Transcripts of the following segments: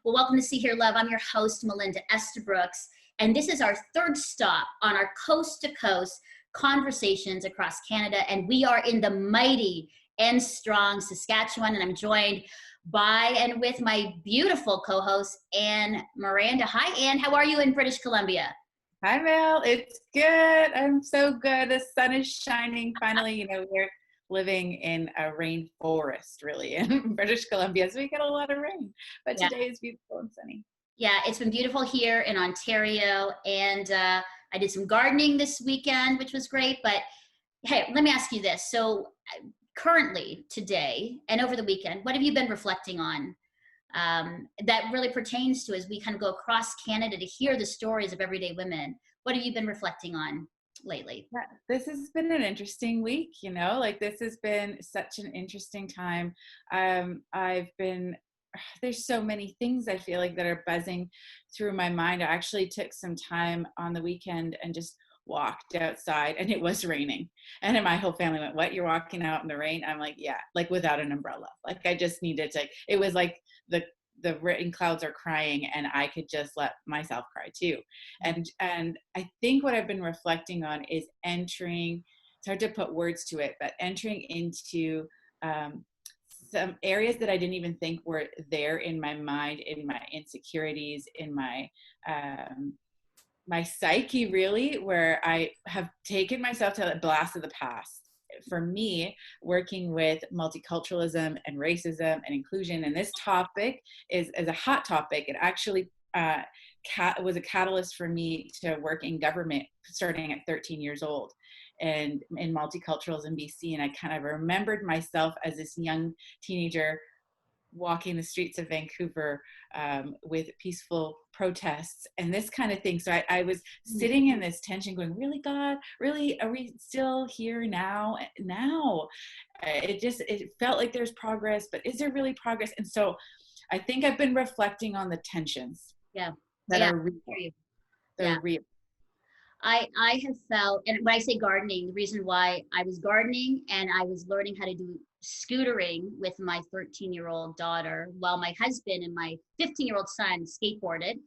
Well, welcome to See Hear Love. I'm your host, Melinda Estabrooks, and this is our third stop on our coast-to-coast conversations across Canada, and we are in the mighty and strong Saskatchewan, and I'm joined by and with my beautiful co-host, Miranda. Hi, Anne. How are you in British Columbia? Hi, Mel. It's good. I'm so good. The sun is shining. Finally, we're living in a rainforest, really, in British Columbia, so we get a lot of rain. But today is beautiful and sunny. Yeah, it's been beautiful here in Ontario, and I did some gardening this weekend, which was great. But hey, let me ask you this. So currently, today, and over the weekend, what have you been reflecting on that really pertains to as we kind of go across Canada to hear the stories of everyday women? What have you been reflecting on lately? Yeah, this has been an interesting week, this has been such an interesting time. There's so many things I feel like that are buzzing through my mind. I actually took some time on the weekend and just walked outside, and it was raining, and then my whole family went, "What, you're walking out in the rain?" I'm like, yeah, like without an umbrella. Like I just needed to, it was like the rain clouds are crying, and I could just let myself cry too. And I think what I've been reflecting on is entering, it's hard to put words to it, but entering into some areas that I didn't even think were there in my mind, in my insecurities, in my my psyche, really, where I have taken myself to the blast of the past. For me, working with multiculturalism and racism and inclusion, and this topic is a hot topic. It actually was a catalyst for me to work in government starting at 13 years old and in multiculturalism in BC. And I kind of remembered myself as this young teenager walking the streets of Vancouver with peaceful protests and this kind of thing. So I was sitting in this tension going, really, God, really, are we still here now? It felt like there's progress, but is there really progress? And so I think I've been reflecting on the tensions that are real. They're real. I have felt, and when I say gardening, the reason why I was gardening and I was learning how to do scootering with my 13-year-old daughter while my husband and my 15-year-old son skateboarded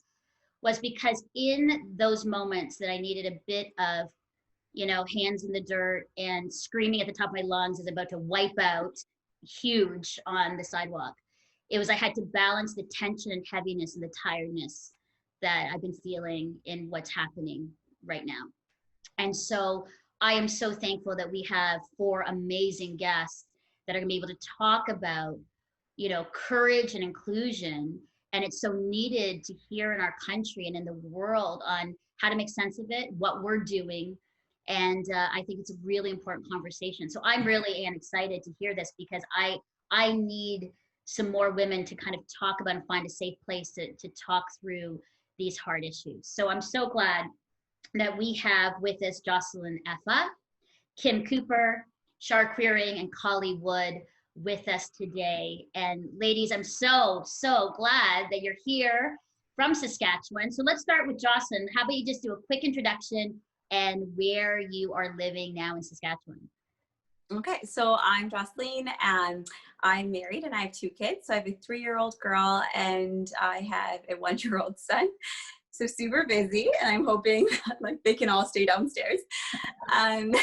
was because in those moments that I needed a bit of, hands in the dirt and screaming at the top of my lungs as I'm about to wipe out huge on the sidewalk. It was, I had to balance the tension and heaviness and the tiredness that I've been feeling in what's happening right now. And so I am so thankful that we have 4 amazing guests that are gonna be able to talk about, courage and inclusion. And it's so needed to hear in our country and in the world on how to make sense of it, what we're doing. And I think it's a really important conversation. So I'm really excited to hear this because I need some more women to kind of talk about and find a safe place to talk through these hard issues. So I'm so glad that we have with us Joselyn Effa, Kim Cooper, Char Quiring, and Kallie Wood with us today. And ladies, I'm so glad that you're here from Saskatchewan. So let's start with Joselyn. How about you just do a quick introduction and where you are living now in Saskatchewan? Okay, so I'm Joselyn and I'm married and I have 2 kids. So I have a 3-year-old girl and I have a 1-year-old son. So super busy, and I'm hoping like they can all stay downstairs. But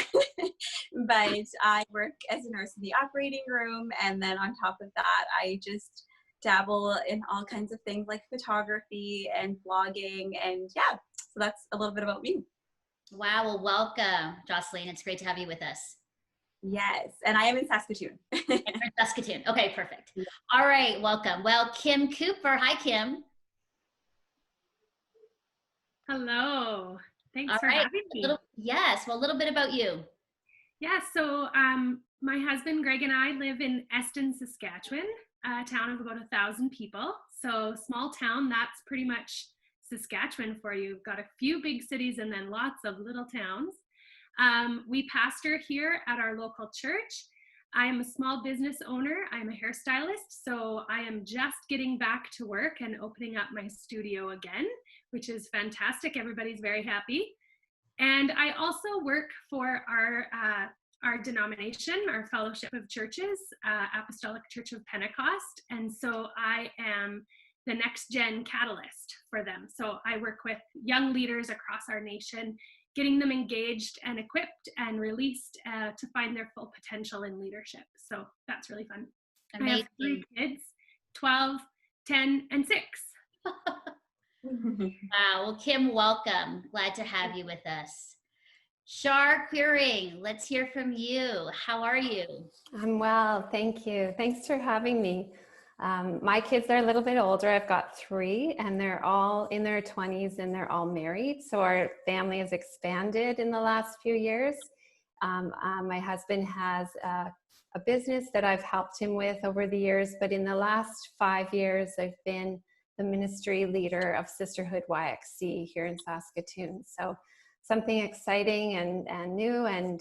I work as a nurse in the operating room, and then on top of that, I just dabble in all kinds of things like photography and blogging, and so that's a little bit about me. Wow, well, welcome, Joselyn. It's great to have you with us. Yes, and I am in Saskatoon. In Saskatoon. Okay, perfect. Yeah. All right, welcome. Well, Kim Cooper. Hi, Kim. Hello. Thanks for having me. Yes. Well, a little bit about you. Yeah. So my husband, Greg, and I live in Eston, Saskatchewan, a town of about 1,000 people. So small town, that's pretty much Saskatchewan for you. You've got a few big cities and then lots of little towns. We pastor here at our local church. I am a small business owner. I'm a hairstylist. So I am just getting back to work and opening up my studio again, which is fantastic. Everybody's very happy. And I also work for our denomination, our fellowship of churches, Apostolic Church of Pentecost. And so I am the next gen catalyst for them. So I work with young leaders across our nation, getting them engaged and equipped and released to find their full potential in leadership. So that's really fun. Amazing. I have 3 kids, 12, 10, and 6. Wow. Well, Kim, welcome. Glad to have you with us. Char Quiring, let's hear from you. How are you? I'm well, thank you. Thanks for having me. My kids are a little bit older. I've got 3 and they're all in their 20s and they're all married. So our family has expanded in the last few years. My husband has a business that I've helped him with over the years, but in the last 5 years, I've been the ministry leader of Sisterhood YXE here in Saskatoon. So something exciting and new, and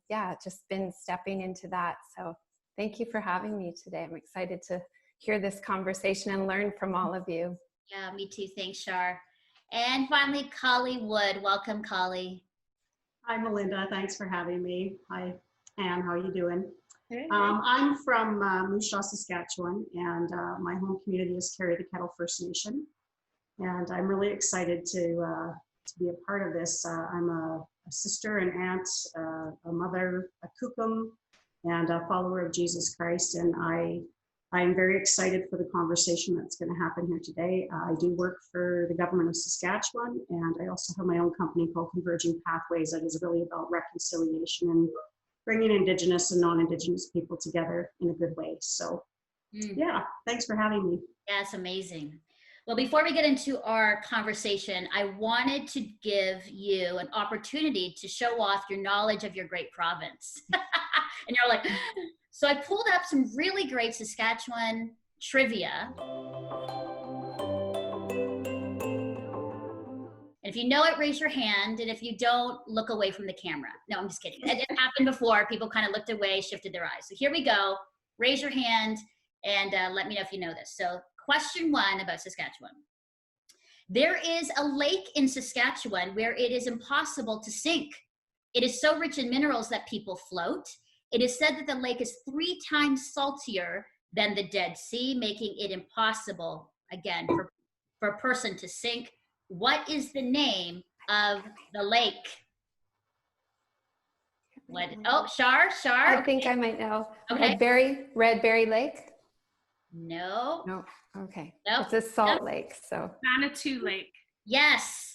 yeah, just been stepping into that. So thank you for having me today. I'm excited to hear this conversation and learn from all of you. Yeah, me too. Thanks, Char. And finally, Kallie Wood. Welcome, Kallie. Hi, Melinda. Thanks for having me. Hi, Anne. How are you doing? Hey. I'm from Moose Jaw, Saskatchewan, and my home community is Carry the Kettle First Nation. And I'm really excited to be a part of this. I'm a sister, an aunt, a mother, a kukum, and a follower of Jesus Christ. And I'm very excited for the conversation that's going to happen here today. I do work for the government of Saskatchewan, and I also have my own company called Converging Pathways that is really about reconciliation and bringing Indigenous and non-Indigenous people together in a good way. So yeah, thanks for having me. Yeah, it's amazing. Well, before we get into our conversation, I wanted to give you an opportunity to show off your knowledge of your great province. And you're like, so I pulled up some really great Saskatchewan trivia. And if you know it, raise your hand. And if you don't, look away from the camera. No, I'm just kidding. It happened before. People kind of looked away, shifted their eyes. So here we go. Raise your hand and let me know if you know this. So question 1 about Saskatchewan. There is a lake in Saskatchewan where it is impossible to sink. It is so rich in minerals that people float. It is said that the lake is 3 times saltier than the Dead Sea, making it impossible, again, for a person to sink. What is the name of the lake? What? Oh, Char? I think I might know. Okay. Red Berry Lake? No. No, okay. Nope. It's a salt lake, so. Manitou Lake. Yes.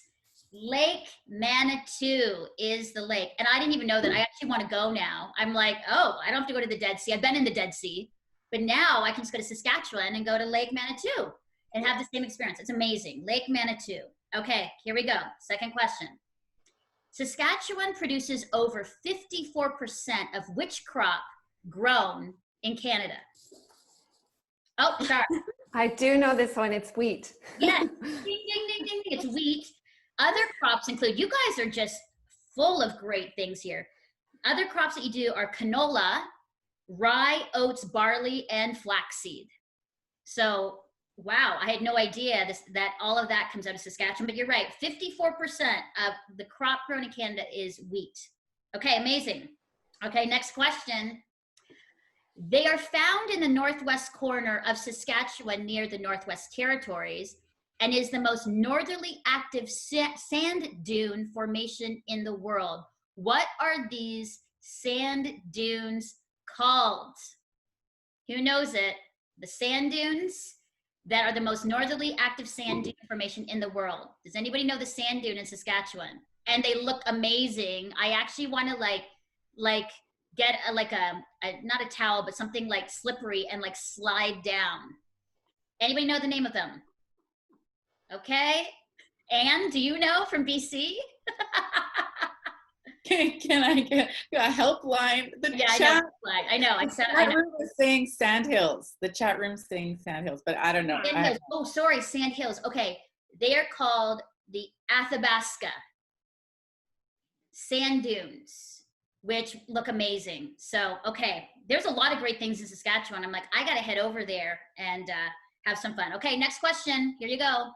Lake Manitou is the lake. And I didn't even know that. I actually want to go now. I'm like, oh, I don't have to go to the Dead Sea. I've been in the Dead Sea. But now I can just go to Saskatchewan and go to Lake Manitou and have the same experience. It's amazing. Lake Manitou. Okay, here we go. Second question. Saskatchewan produces over 54% of which crop grown in Canada? Oh, sorry. I do know this one, it's wheat. Yes, ding, ding, ding, ding, it's wheat. Other crops include, you guys are just full of great things here. Other crops that you do are canola, rye, oats, barley, and flaxseed. So, wow, I had no idea that all of that comes out of Saskatchewan, but you're right, 54% of the crop grown in Canada is wheat. Okay, amazing. Okay, next question. They are found in the northwest corner of Saskatchewan near the Northwest Territories and is the most northerly active sand dune formation in the world. What are these sand dunes called? Who knows it? The sand dunes that are the most northerly active sand dune formation in the world. Does anybody know the sand dune in Saskatchewan? And they look amazing. I actually want to like get not a towel, but something like slippery and like slide down. Anybody know the name of them? Okay. Anne, do you know from BC? Can I get a helpline? The chat I know. room is saying Sandhills. The chat room is saying Sandhills, but I don't know. Sandhills. Oh, sorry, Sandhills. Okay. They are called the Athabasca sand dunes, which look amazing. So, okay, there's a lot of great things in Saskatchewan. I'm like, I got to head over there and have some fun. Okay, next question. Here you go.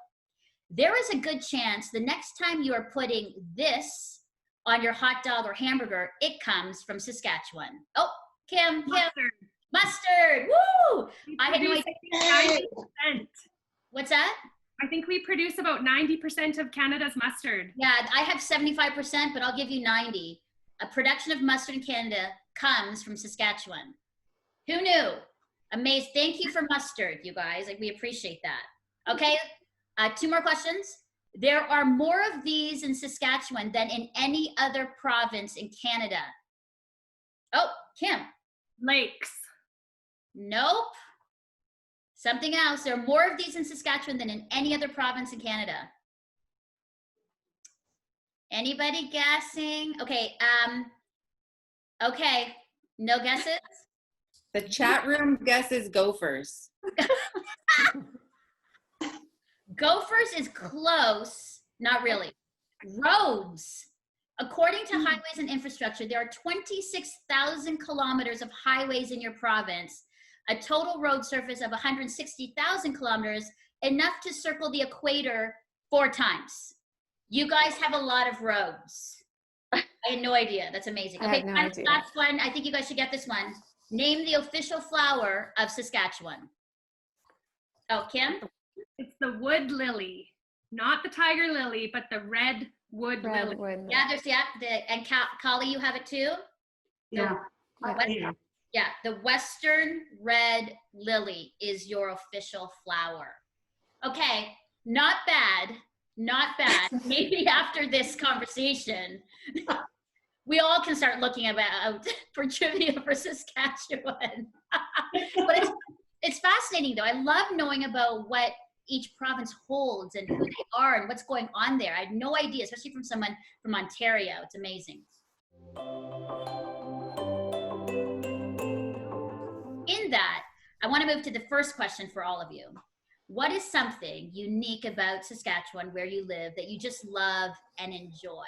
There is a good chance the next time you are putting this on your hot dog or hamburger, it comes from Saskatchewan. Oh, Kim. Mustard. Woo! I had no idea. What's that? I think we produce about 90% of Canada's mustard. Yeah, I have 75%, but I'll give you 90. A production of mustard in Canada comes from Saskatchewan. Who knew? Amazing. Thank you for mustard, you guys. Like, we appreciate that. Okay, 2 more questions. There are more of these in Saskatchewan than in any other province in Canada. Oh, Kim. Lakes. Nope. Something else. There are more of these in Saskatchewan than in any other province in Canada. Anybody guessing? Okay. Okay. No guesses? The chat room guesses gophers. Gophers is close. Not really. Roads. According to Highways and Infrastructure, there are 26,000 kilometers of highways in your province, a total road surface of 160,000 kilometers, enough to circle the equator 4 times. You guys have a lot of roads. I had no idea. That's amazing. Okay, no idea. last one. I think you guys should get this one. Name the official flower of Saskatchewan. Oh, Kim? It's the wood lily, not the tiger lily, but the red wood lily. Redwood. Yeah, there's and Kallie, you have it too? Yeah. Yeah, the Western red lily is your official flower. Okay, not bad, not bad. Maybe after this conversation, we all can start looking about for trivia for Saskatchewan. But it's fascinating though. I love knowing about what each province holds and who they are and what's going on there. I had no idea, especially from someone from Ontario. It's amazing. In that, I want to move to the first question for all of you. What is something unique about Saskatchewan where you live that you just love and enjoy?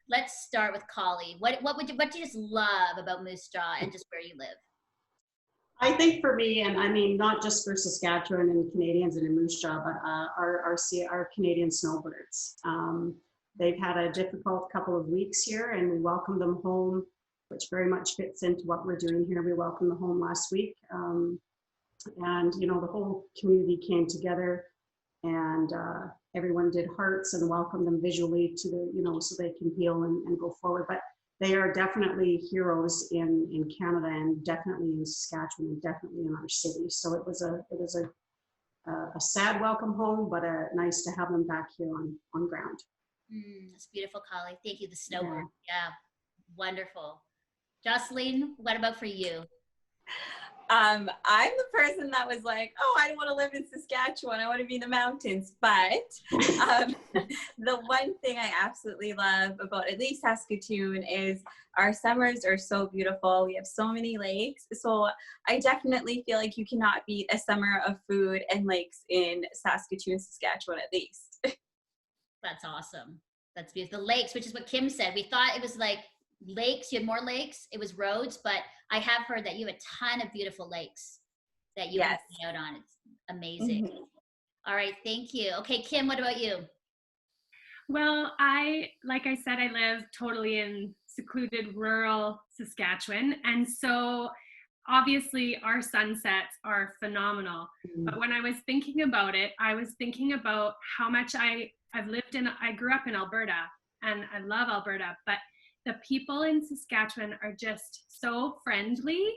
Let's start with Kallie. What do you just love about Moose Jaw and just where you live? I think for me, and I mean, not just for Saskatchewan and Canadians and in Moose Jaw, but our Canadian snowbirds. They've had a difficult couple of weeks here and we welcome them home, which very much fits into what we're doing here. We welcomed them home last week. And, you know, the whole community came together and everyone did hearts and welcomed them visually to the, you know, so they can heal and go forward. But they are definitely heroes in Canada and definitely in Saskatchewan and definitely in our city. So it was a sad welcome home, but nice to have them back here on ground. That's beautiful, Kallie. Thank you. The snowbird. Yeah, wonderful. Joselyn, what about for you? I'm the person that was like, oh, I don't want to live in Saskatchewan. I want to be in the mountains. But the one thing I absolutely love about at least Saskatoon is our summers are so beautiful. We have so many lakes. So I definitely feel like you cannot beat a summer of food and lakes in Saskatoon, Saskatchewan at least. That's awesome. That's beautiful. The lakes, which is what Kim said. We thought it was like lakes, you had more lakes, it was roads, but I have heard that you have a ton of beautiful lakes that you can be out on. It's amazing. Mm-hmm. All right, thank you. Okay, Kim, what about you? Well, like I said, I live totally in secluded rural Saskatchewan, and so obviously our sunsets are phenomenal. Mm-hmm. But when I was thinking about it, I was thinking about how much I grew up in Alberta, and I love Alberta, but the people in Saskatchewan are just so friendly.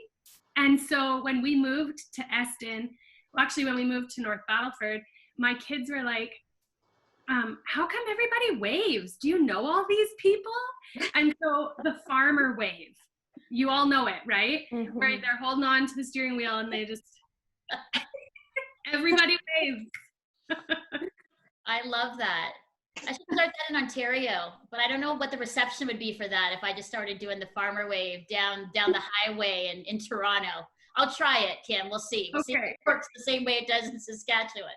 And so when we moved to Eston, when we moved to North Battleford, my kids were like, how come everybody waves? Do you know all these people? And so the farmer wave, you all know it, right? Mm-hmm. Where they're holding on to the steering wheel and they just, everybody waves. I love that. I should start that in Ontario, but I don't know what the reception would be for that if I just started doing the farmer wave down the highway in Toronto. I'll try it, Kim. We'll see. We'll see if it works the same way it does in Saskatchewan.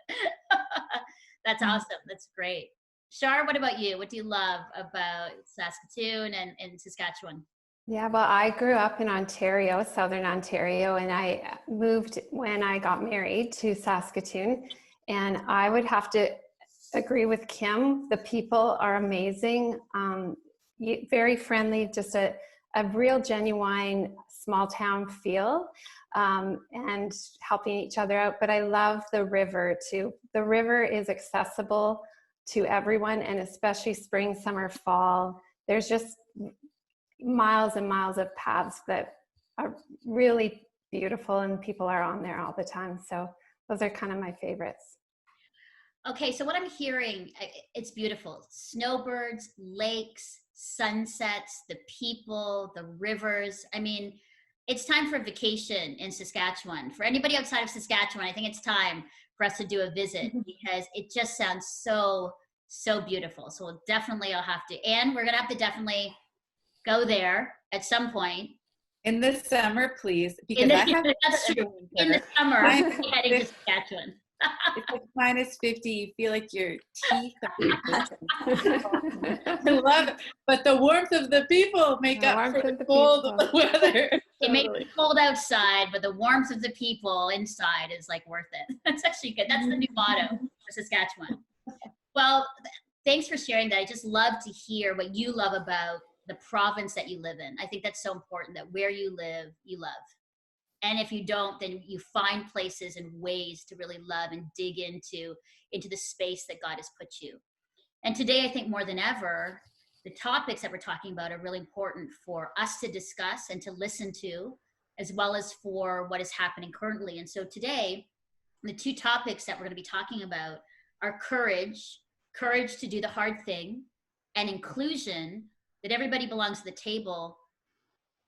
That's awesome. That's great. Char, what about you? What do you love about Saskatoon and Saskatchewan? Yeah, well, I grew up in Ontario, Southern Ontario, and I moved when I got married to Saskatoon. And I would have to agree with Kim. The people are amazing, very friendly, just a real genuine small town feel, and helping each other out. But I love the river too. The river is accessible to everyone, and especially spring, summer, fall. There's just miles and miles of paths that are really beautiful, and people are on there all the time. So those are kind of my favorites. Okay, so what I'm hearing, it's beautiful. Snowbirds, lakes, sunsets, the people, the rivers. I mean, it's time for a vacation in Saskatchewan. For anybody outside of Saskatchewan, I think it's time for us to do a visit, because it just sounds so, so beautiful. So I'll have to, and we're gonna have to definitely go there at some point. In the summer, please, because I have in the summer, I'm heading to Saskatchewan. It's like -50. You feel like your teeth are I love it. But the warmth of the people make up for the cold of the weather. It may be cold outside, but the warmth of the people inside is like worth it. That's actually good. That's the new motto for Saskatchewan. Well, thanks for sharing that. I just love to hear what you love about the province that you live in. I think that's so important, that where you live, you love. And if you don't, then you find places and ways to really love and dig into the space that God has put you. And today, I think more than ever, the topics that we're talking about are really important for us to discuss and to listen to, as well as for what is happening currently. And so today, the two topics that we're going to be talking about are courage to do the hard thing, and inclusion, that everybody belongs to the table,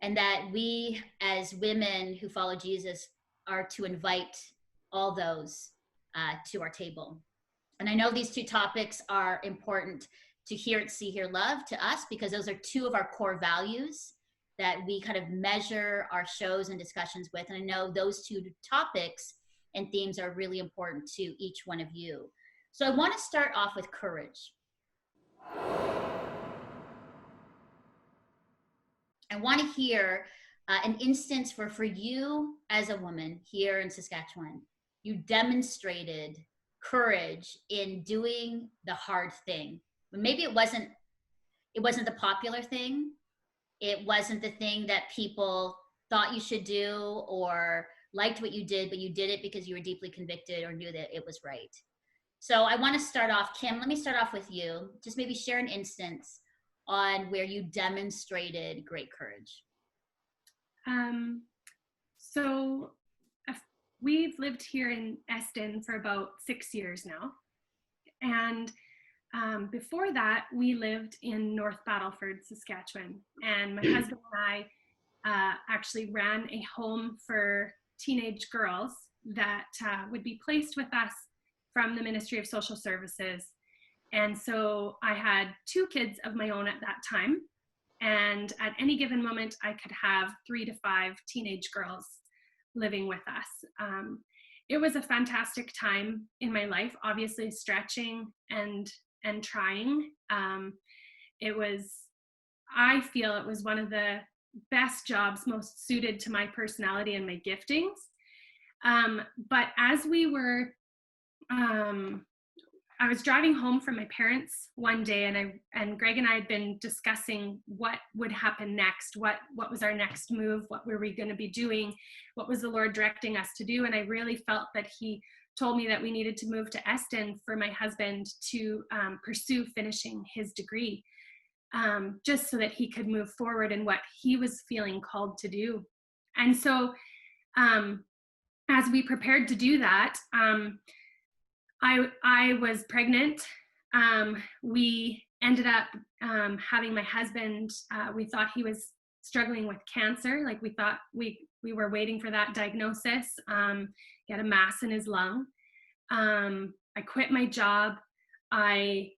and that we as women who follow Jesus are to invite all those to our table. And I know these two topics are important to Hear It, See Here, Love to us, because those are two of our core values that we kind of measure our shows and discussions with. And I know those two topics and themes are really important to each one of you. So I want to start off with courage. I want to hear an instance where, for you as a woman here in Saskatchewan, you demonstrated courage in doing the hard thing. Maybe it wasn't the popular thing. It wasn't the thing that people thought you should do or liked what you did, but you did it because you were deeply convicted or knew that it was right. So I want to start off, Kim, let me start off with you. Just maybe share an instance on where you demonstrated great courage. So we've lived here in Eston for about 6 years now. And before that, we lived in North Battleford, Saskatchewan. And my husband and I actually ran a home for teenage girls that would be placed with us from the Ministry of Social Services. And so I had 2 kids of my own at that time. And at any given moment, I could have 3 to 5 teenage girls living with us. It was a fantastic time in my life, obviously stretching and trying. I feel it was one of the best jobs, most suited to my personality and my giftings. But as we were, I was driving home from my parents one day, and Greg and I had been discussing what would happen next, what was our next move, what were we going to be doing, what was the Lord directing us to do. And I really felt that he told me that we needed to move to Eston for my husband to pursue finishing his degree, just so that he could move forward in what he was feeling called to do. And so as we prepared to do that, I was pregnant. We ended up having my husband, we thought he was struggling with cancer. Like, we thought we were waiting for that diagnosis. He had a mass in his lung. I quit my job. I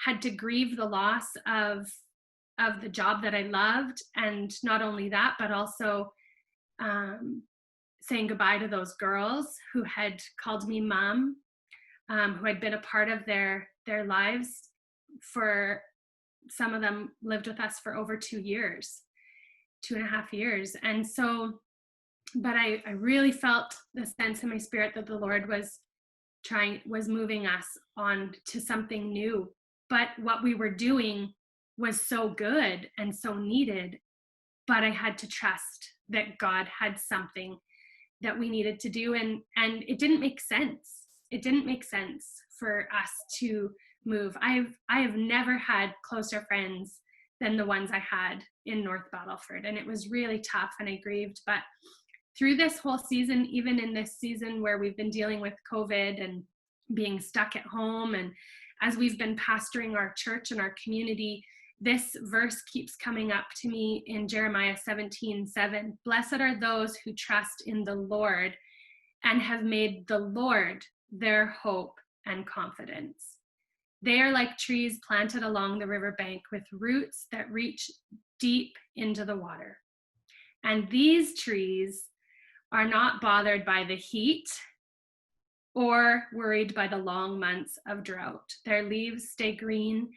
had to grieve the loss of the job that I loved. And not only that, but also saying goodbye to those girls who had called me mom, who had been a part of their lives. For some of them lived with us for over 2 years, 2.5 years. And so, but I really felt the sense in my spirit that the Lord was moving us on to something new. But what we were doing was so good and so needed. but I had to trust that God had something that we needed to do. And it didn't make sense. It didn't make sense for us to move. I have never had closer friends than the ones I had in North Battleford. And it was really tough, and I grieved. But through this whole season, even in this season where we've been dealing with COVID and being stuck at home, and as we've been pastoring our church and our community, this verse keeps coming up to me in Jeremiah 17:7. Blessed are those who trust in the Lord and have made the Lord their hope and confidence. They are like trees planted along the riverbank with roots that reach deep into the water. And these trees are not bothered by the heat or worried by the long months of drought. Their leaves stay green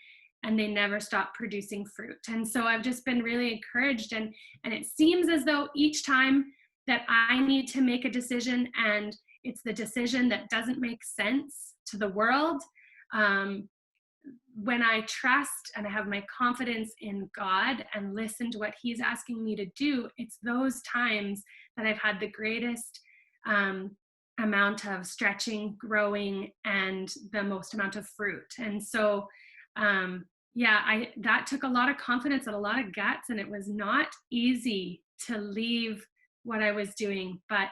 and they never stop producing fruit. And so I've just been really encouraged. And it seems as though each time that I need to make a decision, and it's the decision that doesn't make sense to the world, when I trust and I have my confidence in God and listen to what He's asking me to do, it's those times that I've had the greatest amount of stretching, growing, and the most amount of fruit. And so, that took a lot of confidence and a lot of guts, and it was not easy to leave what I was doing, but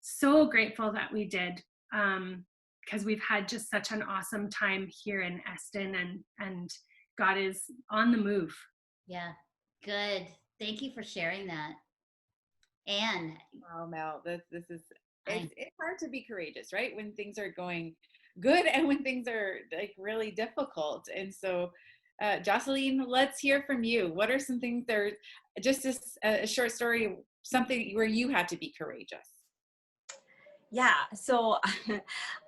so grateful that we did, because we've had just such an awesome time here in Eston, and God is on the move. Yeah, good. Thank you for sharing that. Anne. Oh, Mel, this is, it's hard to be courageous, right? When things are going good and when things are like really difficult. And so, Joselyn, let's hear from you. What are some things that are just a short story, something where you had to be courageous? Yeah, so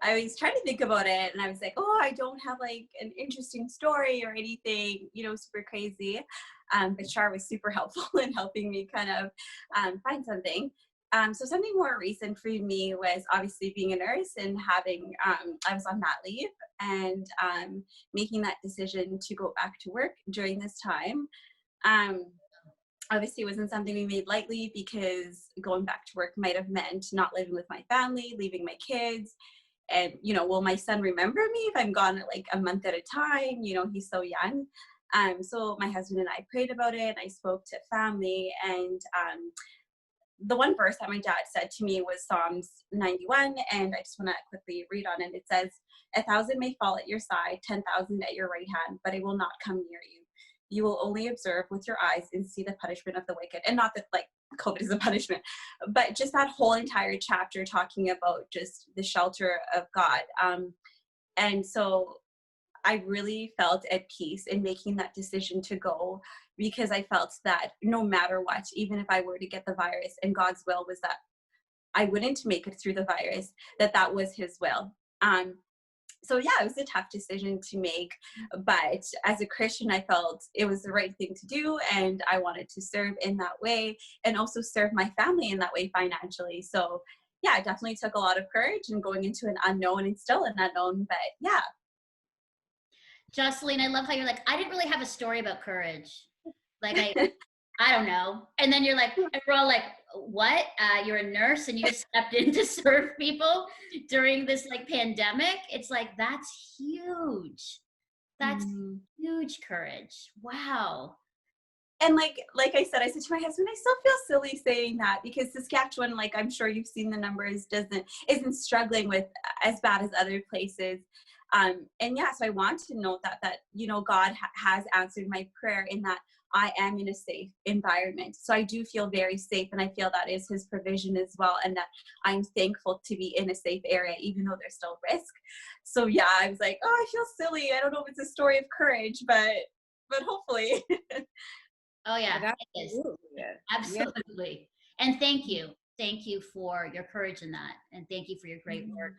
I was trying to think about it, and I was like, oh, I don't have like an interesting story or anything, super crazy. But Char was super helpful in helping me kind of find something. So something more recent for me was obviously being a nurse and having, I was on mat leave, and making that decision to go back to work during this time. Obviously, it wasn't something we made lightly, because going back to work might have meant not living with my family, leaving my kids. And, will my son remember me if I'm gone like a month at a time? He's so young. So my husband and I prayed about it. I spoke to family, and the one verse that my dad said to me was Psalms 91, and I just want to quickly read on it. It says, 1,000 may fall at your side, 10,000 at your right hand, but it will not come near you. You will only observe with your eyes and see the punishment of the wicked. And not that like COVID is a punishment, but just that whole entire chapter talking about just the shelter of God. And so I really felt at peace in making that decision to go, because I felt that no matter what, even if I were to get the virus, and God's will was that I wouldn't make it through the virus, that was His will. So yeah, it was a tough decision to make, but as a Christian, I felt it was the right thing to do, and I wanted to serve in that way, and also serve my family in that way financially. So yeah, it definitely took a lot of courage, and going into an unknown, and still an unknown, but yeah. Joselyn, I love how you're like, I didn't really have a story about courage. Like, I don't know. And then you're like, and we're all like, what? You're a nurse and you just stepped in to serve people during this like pandemic? It's like, that's huge. That's huge courage. Wow. And like I said to my husband, I still feel silly saying that, because Saskatchewan, like I'm sure you've seen the numbers, isn't struggling with as bad as other places. And yeah, so I want to note that God has answered my prayer in that I am in a safe environment. So I do feel very safe, and I feel that is His provision as well, and that I'm thankful to be in a safe area, even though there's still risk. So yeah, I was like, oh, I feel silly. I don't know if it's a story of courage, but hopefully. Oh yeah, it is. Absolutely. Yeah. And thank you for your courage in that, and thank you for your great work.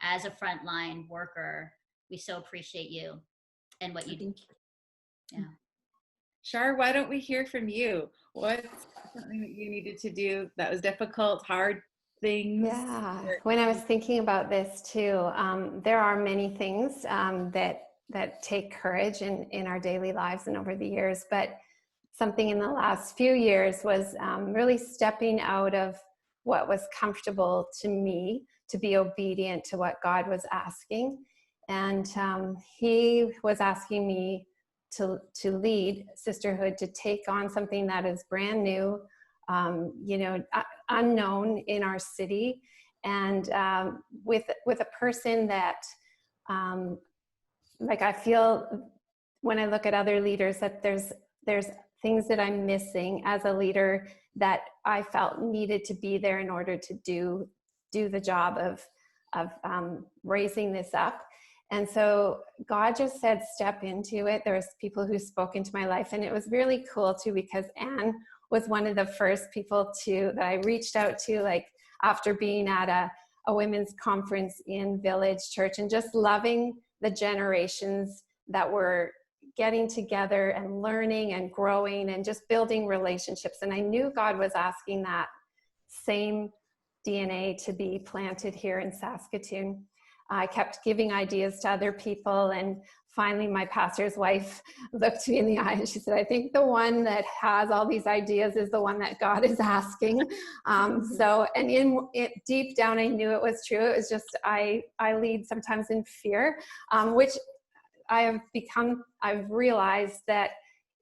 As a frontline worker, we so appreciate you and what you do. Yeah. Char, why don't we hear from you? What's something that you needed to do that was difficult, hard things? Yeah, when I was thinking about this too, there are many things that take courage in our daily lives and over the years, but something in the last few years was really stepping out of what was comfortable to me, to be obedient to what God was asking. And he was asking me to lead Sisterhood, to take on something that is brand new, unknown in our city, and with a person that, I feel when I look at other leaders that there's things that I'm missing as a leader that I felt needed to be there in order to do the job of raising this up. And so God just said, step into it. There was people who spoke into my life, and it was really cool too, because Anne was one of the first people that I reached out to, after being at a women's conference in Village Church, and just loving the generations that were getting together and learning and growing and just building relationships. And I knew God was asking that same DNA to be planted here in Saskatoon. I kept giving ideas to other people, and finally my pastor's wife looked me in the eye and she said, I think the one that has all these ideas is the one that God is asking. And deep down I knew it was true. It was just I lead sometimes in fear, which I've realized that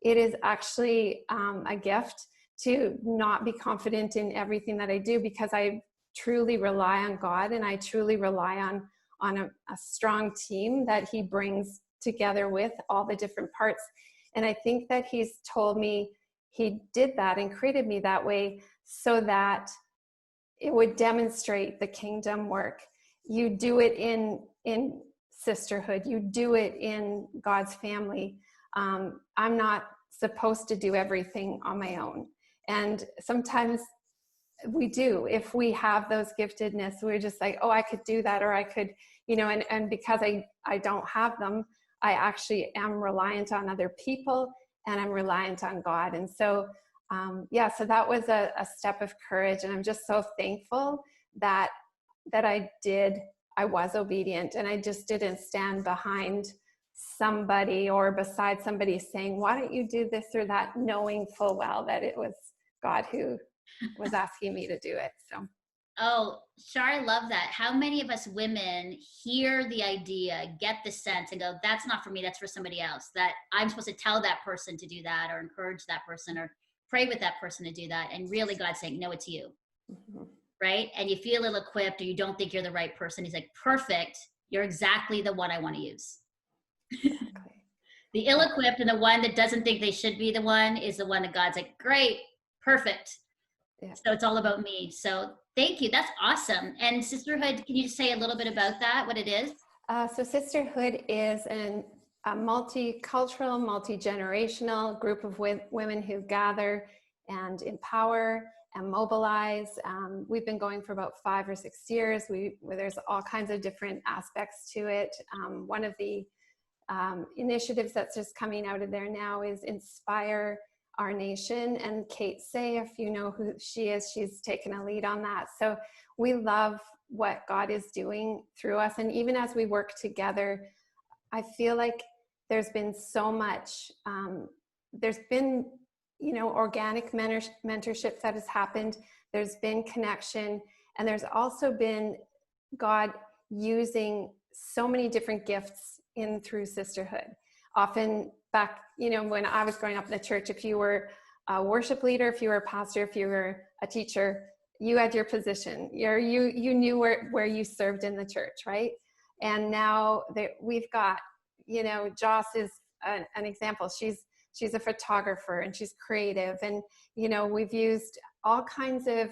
it is actually a gift to not be confident in everything that I do, because I truly rely on God, and I truly rely on a strong team that he brings together with all the different parts. And I think that he's told me he did that and created me that way so that it would demonstrate the kingdom work. You do it in sisterhood, you do it in God's family. I'm not supposed to do everything on my own. And sometimes we do. If we have those giftedness, we're just like, oh, I could do that, or I could, and because I don't have them, I actually am reliant on other people, and I'm reliant on God. And so, so that was a step of courage. And I'm just so thankful that I was obedient, and I just didn't stand behind somebody or beside somebody saying, why don't you do this or that, knowing full well that it was God who was asking me to do it. So. Oh, Char, I love that. How many of us women hear the idea, get the sense, and go, that's not for me, that's for somebody else, that I'm supposed to tell that person to do that, or encourage that person, or pray with that person to do that. And really God's saying, no, it's you. Mm-hmm. Right? And you feel ill-equipped, or you don't think you're the right person. He's like, perfect. You're exactly the one I want to use. Exactly. The ill-equipped and the one that doesn't think they should be the one is the one that God's like, great, perfect. Yeah. So it's all about me. So thank you. That's awesome. And Sisterhood, can you just say a little bit about that, what it is? So Sisterhood is a multicultural, multi-generational group of women who gather and empower and mobilize. We've been going for about 5 or 6 years. There's all kinds of different aspects to it. One of the initiatives that's just coming out of there now is Inspire Our Nation. And Kate Say, if you know who she is, she's taken a lead on that. So we love what God is doing through us. And even as we work together, I feel like there's been so much, there's been organic mentorship that has happened. There's been connection, and there's also been God using so many different gifts in through sisterhood. Often back, when I was growing up in the church, if you were a worship leader, if you were a pastor, if you were a teacher, you had your position. You knew where you served in the church, right? And now we've got, Joss is an example. She's a photographer, and she's creative, and we've used all kinds of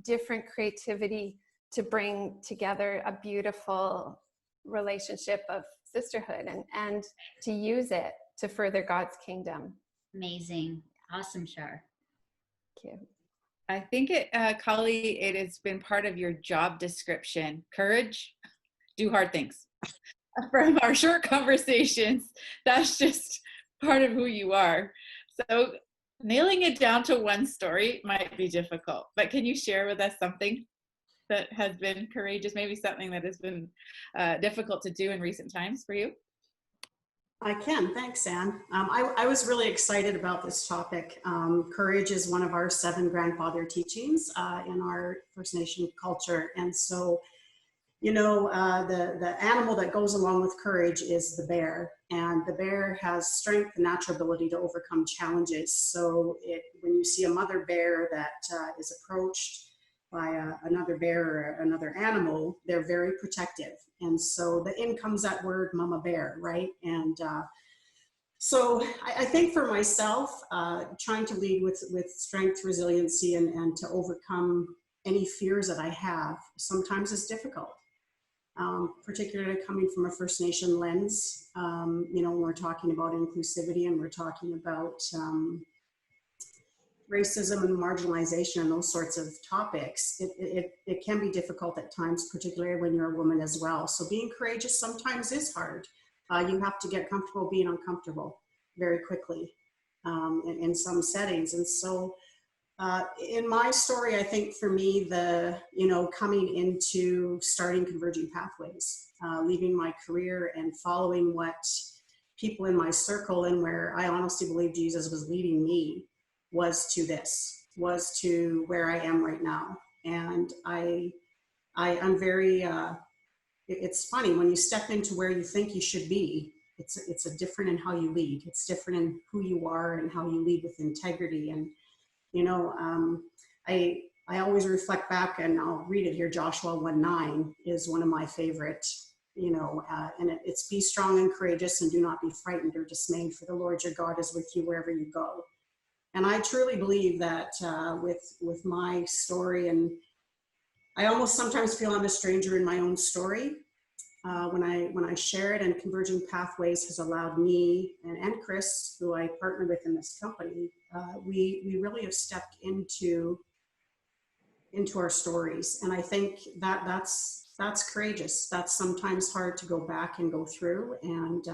different creativity to bring together a beautiful relationship of sisterhood, and to use it to further God's kingdom. Amazing. Awesome, Char. Thank you. I think Kallie, it has been part of your job description. Courage, do hard things. From our short conversations, that's just part of who you are. So nailing it down to one story might be difficult, but can you share with us something that has been courageous, maybe something that has been difficult to do in recent times for you? I can. Thanks, Anne. I was really excited about this topic. Courage is one of our 7 grandfather teachings in our First Nation culture. And so, you know, the animal that goes along with courage is the bear. And the bear has strength and natural ability to overcome challenges. So when you see a mother bear that is approached by another bear or another animal, they're very protective. And so in comes that word mama bear, right? And so I think for myself, trying to lead with strength, resiliency, and to overcome any fears that I have sometimes is difficult. Particularly coming from a First Nation lens, you know, when we're talking about inclusivity and we're talking about racism and marginalization and those sorts of topics, it can be difficult at times, particularly when you're a woman as well. So being courageous sometimes is hard. You have to get comfortable being uncomfortable very quickly in some settings. And so in my story, I think for me, coming into starting Converging Pathways, leaving my career and following what people in my circle and where I honestly believe Jesus was leading me was to where I am right now. And I'm very, it's funny when you step into where you think you should be, it's a different in how you lead. It's different in who you are and how you lead with integrity. And you know, I always reflect back, and I'll read it here. Joshua 1:9 is one of my favorite, you know, and it's be strong and courageous and do not be frightened or dismayed, for the Lord your God is with you wherever you go. And I truly believe that with my story, and I almost sometimes feel I'm a stranger in my own story when I share it, and Converging Pathways has allowed me and Chris, who I partner with in this company, we really have stepped into our stories. And I think that's courageous. That's sometimes hard to go back and go through, and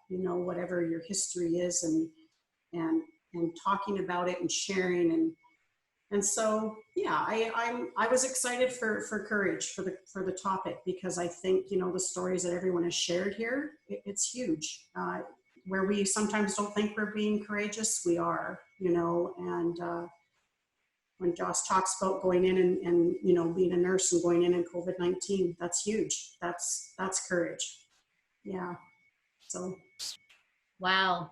you know, whatever your history is, and talking about it and sharing, and so yeah, I was excited for courage for the topic, because I think, you know, the stories that everyone has shared here, it's huge. Where we sometimes don't think we're being courageous, we are, you know. And when Joss talks about going in and you know, being a nurse and going in COVID-19, that's huge. That's courage. Yeah. So. Wow.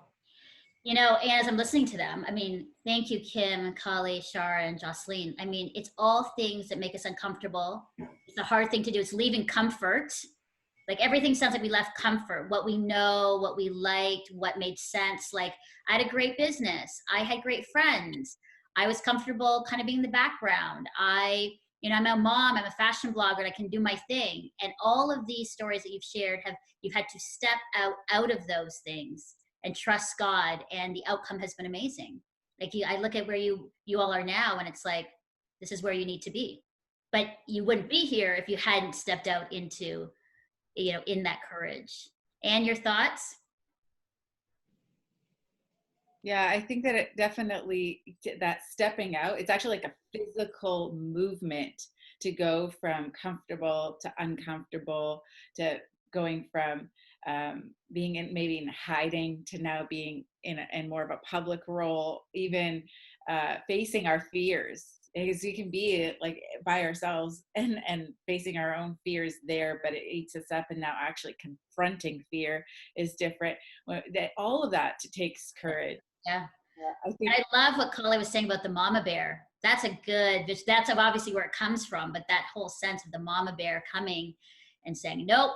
You know, and as I'm listening to them, I mean, thank you, Kim, Kallie, Char, and Joselyn. I mean, it's all things that make us uncomfortable. It's a hard thing to do. It's leaving comfort. Like everything sounds like we left comfort, what we know, what we liked, what made sense. Like I had a great business. I had great friends. I was comfortable kind of being in the background. You know, I'm a mom, I'm a fashion blogger, and I can do my thing. And all of these stories that you've shared, you've had to step out of those things and trust God, and the outcome has been amazing. Like I look at where you all are now, and it's like, this is where you need to be. But you wouldn't be here if you hadn't stepped out into, you know, in that courage. And your thoughts? Yeah, I think that it definitely, that stepping out, it's actually like a physical movement to go from comfortable to uncomfortable, to going from being maybe in hiding to now being in more of a public role, even facing our fears. Because we can be like by ourselves and facing our own fears there, but it eats us up. And now actually confronting fear is different. That all of that takes courage. Yeah. I think I love what Kallie was saying about the mama bear. That's obviously where it comes from, but that whole sense of the mama bear coming and saying, nope,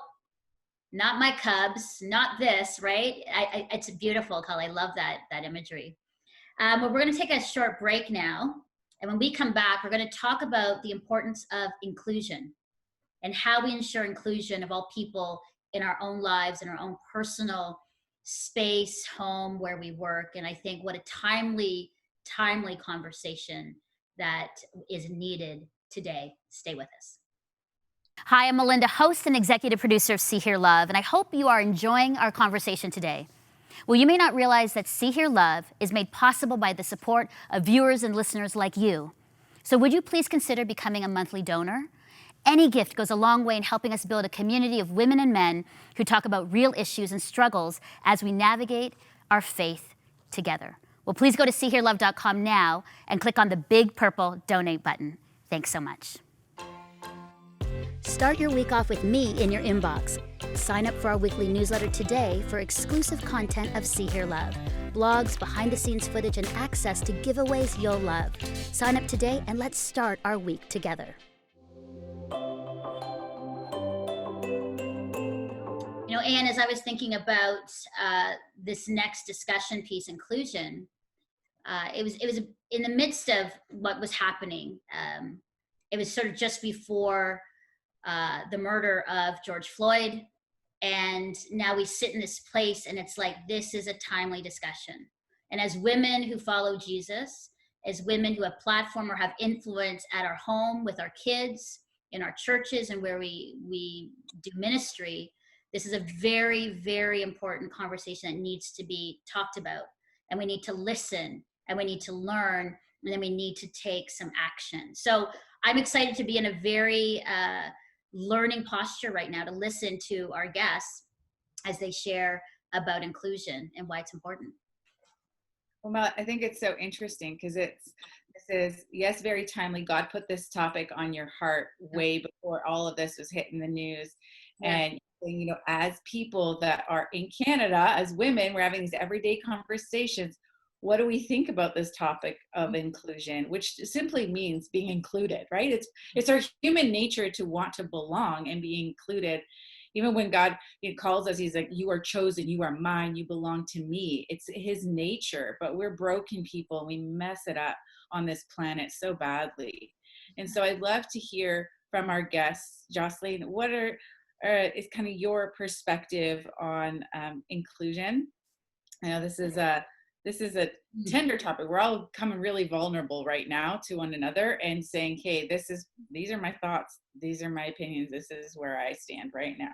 not my cubs, not this, right? It's beautiful, Kallie. I love that imagery. Well, we're going to take a short break now. And when we come back, we're going to talk about the importance of inclusion and how we ensure inclusion of all people in our own lives, in our own personal space, home, where we work. And I think what a timely conversation that is needed today. Stay with us. Hi, I'm Melinda, host and executive producer of See Hear Love, and I hope you are enjoying our conversation today. Well, you may not realize that See Hear Love is made possible by the support of viewers and listeners like you. So would you please consider becoming a monthly donor? Any gift goes a long way in helping us build a community of women and men who talk about real issues and struggles as we navigate our faith together. Well, please go to seehearlove.com now and click on the big purple donate button. Thanks so much. Start your week off with me in your inbox. Sign up for our weekly newsletter today for exclusive content of See Hear Love, blogs, behind-the-scenes footage, and access to giveaways you'll love. Sign up today and let's start our week together. You know, Anne, as I was thinking about this next discussion piece, inclusion, it was in the midst of what was happening. It was sort of just before the murder of George Floyd, and now we sit in this place, and it's like, this is a timely discussion. And as women who follow Jesus, as women who have platform or have influence at our home with our kids, in our churches, and where we do ministry, this is a very, very important conversation that needs to be talked about. And we need to listen, and we need to learn, and then we need to take some action. So I'm excited to be in a very learning posture right now to listen to our guests as they share about inclusion and why it's important. Well, Mel, I think it's so interesting because this is, yes, very timely. God put this topic on your heart way before all of this was hitting the news. Yeah. And, you know, as people that are in Canada, as women, we're having these everyday conversations. What do we think about this topic of inclusion, which simply means being included, right? It's our human nature to want to belong and be included. Even when God calls us, he's like, you are chosen, you are mine, you belong to me. It's his nature, but we're broken people and we mess it up on this planet so badly. And so I'd love to hear from our guests. Joselyn, what is kind of your perspective on inclusion? I know this is a tender topic. We're all coming really vulnerable right now to one another and saying, hey, these are my thoughts. These are my opinions. This is where I stand right now.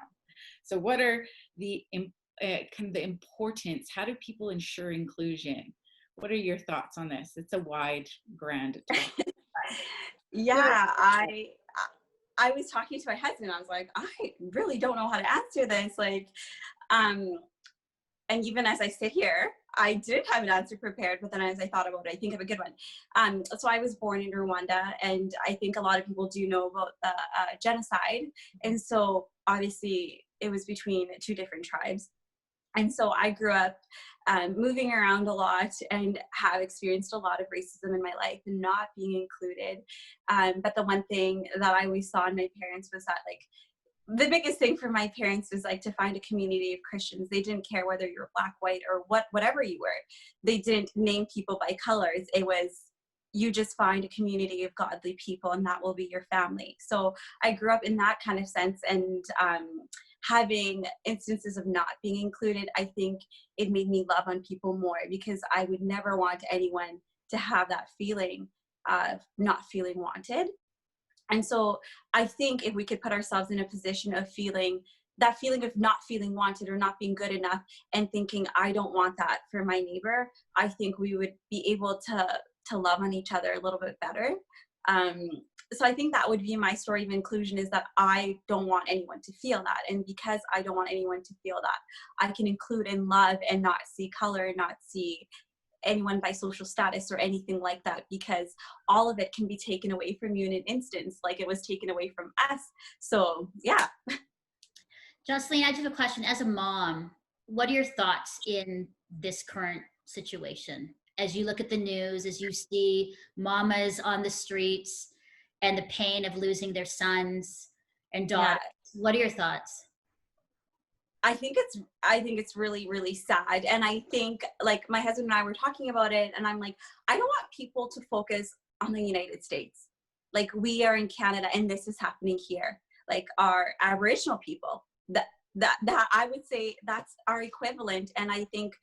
So what are the kind of the importance? How do people ensure inclusion? What are your thoughts on this? It's a wide, grand topic. Yeah, I was talking to my husband. I was like, I really don't know how to answer this. Like, and even as I sit here, I did have an answer prepared, but then as I thought about it, I think of a good one. So I was born in Rwanda, and I think a lot of people do know about the genocide. And so obviously it was between two different tribes. And so I grew up moving around a lot and have experienced a lot of racism in my life and not being included. But the one thing that I always saw in my parents was that, like, the biggest thing for my parents was like to find a community of Christians. They didn't care whether you were black, white, or whatever you were. They didn't name people by colors. It was, you just find a community of godly people and that will be your family. So I grew up in that kind of sense, and having instances of not being included, I think it made me love on people more, because I would never want anyone to have that feeling of not feeling wanted. And so I think if we could put ourselves in a position of feeling that feeling of not feeling wanted or not being good enough and thinking, I don't want that for my neighbor, I think we would be able to love on each other a little bit better. So I think that would be my story of inclusion, is that I don't want anyone to feel that. And because I don't want anyone to feel that, I can include and love and not see color, not see anyone by social status or anything like that, because all of it can be taken away from you in an instance, like it was taken away from us. So yeah. Joselyn, I just have a question. As a mom, what are your thoughts in this current situation? As you look at the news, as you see mamas on the streets and the pain of losing their sons and daughters, what are your thoughts? I think it's really, really sad. And I think, like, my husband and I were talking about it, and I'm like, I don't want people to focus on the United States. Like, we are in Canada and this is happening here. Like, our Aboriginal people, that I would say that's our equivalent. And I think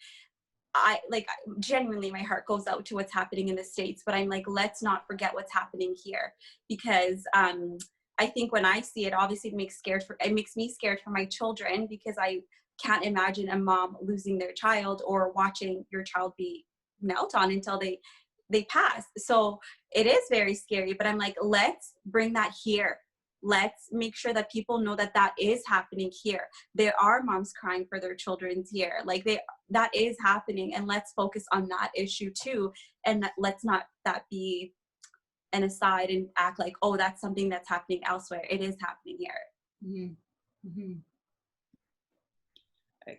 genuinely my heart goes out to what's happening in the States, but I'm like, let's not forget what's happening here, because I think when I see it, obviously it makes me scared for my children, because I can't imagine a mom losing their child or watching your child be knelt on until they pass. So it is very scary, but I'm like, let's bring that here. let's make sure that people know that that is happening here. There are moms crying for their children here. Like that is happening, and let's focus on that issue too. And let's not that be an aside and act like, oh, that's something that's happening elsewhere. It is happening here. Mm-hmm. Mm-hmm.